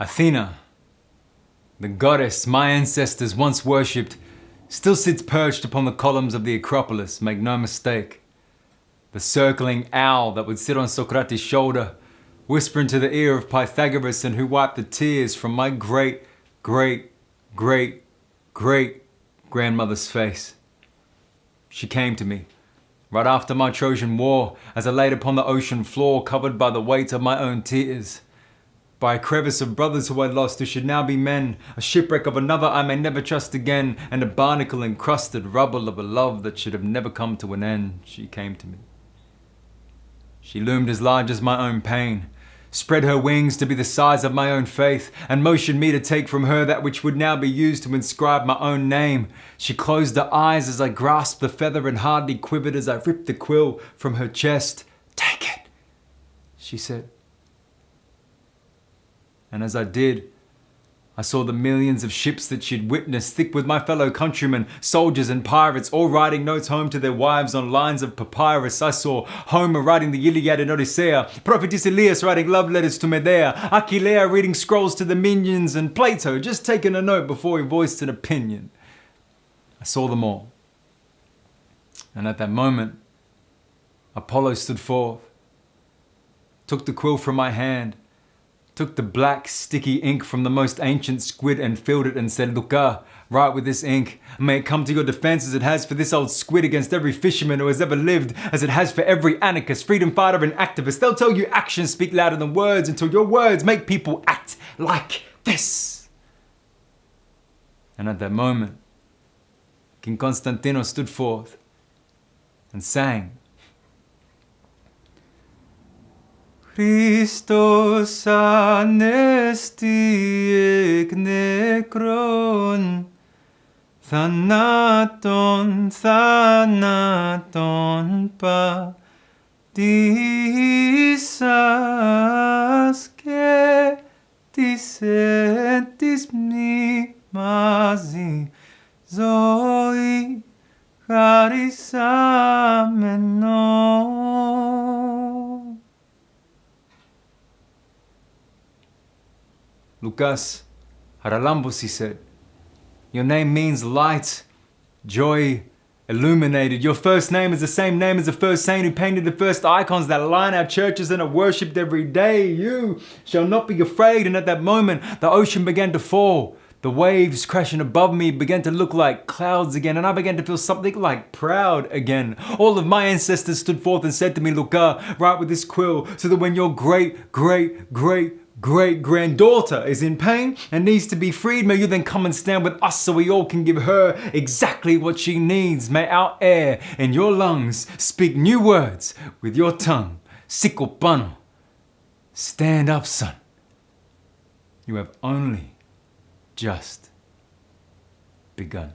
Athena, the goddess my ancestors once worshipped, still sits perched upon the columns of the Acropolis, make no mistake. The circling owl that would sit on Socrates' shoulder, whisper into the ear of Pythagoras, and who wiped the tears from my great, great, great, great grandmother's face. She came to me, right after my Trojan War, as I laid upon the ocean floor, covered by the weight of my own tears. By a crevice of brothers who I lost, who should now be men, a shipwreck of another I may never trust again, and a barnacle-encrusted rubble of a love that should have never come to an end, she came to me. She loomed as large as my own pain, spread her wings to be the size of my own faith, and motioned me to take from her that which would now be used to inscribe my own name. She closed her eyes as I grasped the feather and hardly quivered as I ripped the quill from her chest. "Take it," she said. And as I did, I saw the millions of ships that she'd witnessed, thick with my fellow countrymen, soldiers and pirates, all writing notes home to their wives on lines of papyrus. I saw Homer writing the Iliad and Odyssea, Prophetess Elias writing love letters to Medea, Achillea reading scrolls to the minions, and Plato just taking a note before he voiced an opinion. I saw them all. And at that moment, Apollo stood forth, took the quill from my hand, took the black, sticky ink from the most ancient squid and filled it and said, "Luka, write with this ink. May it come to your defense as it has for this old squid against every fisherman who has ever lived, as it has for every anarchist, freedom fighter and activist. They'll tell you actions speak louder than words until your words make people act like this." And at that moment, King Constantino stood forth and sang, "Christos anesti ek nekron, thanaton, thanaton patisas και της έτης μνήμαζι ζωή χαρισάμενο." "Lucas, Haralambos," he said, "your name means light, joy, illuminated. Your first name is the same name as the first saint who painted the first icons that line our churches and are worshipped every day. You shall not be afraid." And at that moment, the ocean began to fall. The waves crashing above me began to look like clouds again, and I began to feel something like proud again. All of my ancestors stood forth and said to me, "Luka, write with this quill so that when your great-great-great-great-granddaughter is in pain and needs to be freed, may you then come and stand with us so we all can give her exactly what she needs. May our air in your lungs speak new words with your tongue. Sikopano, stand up, son. You have only just begun."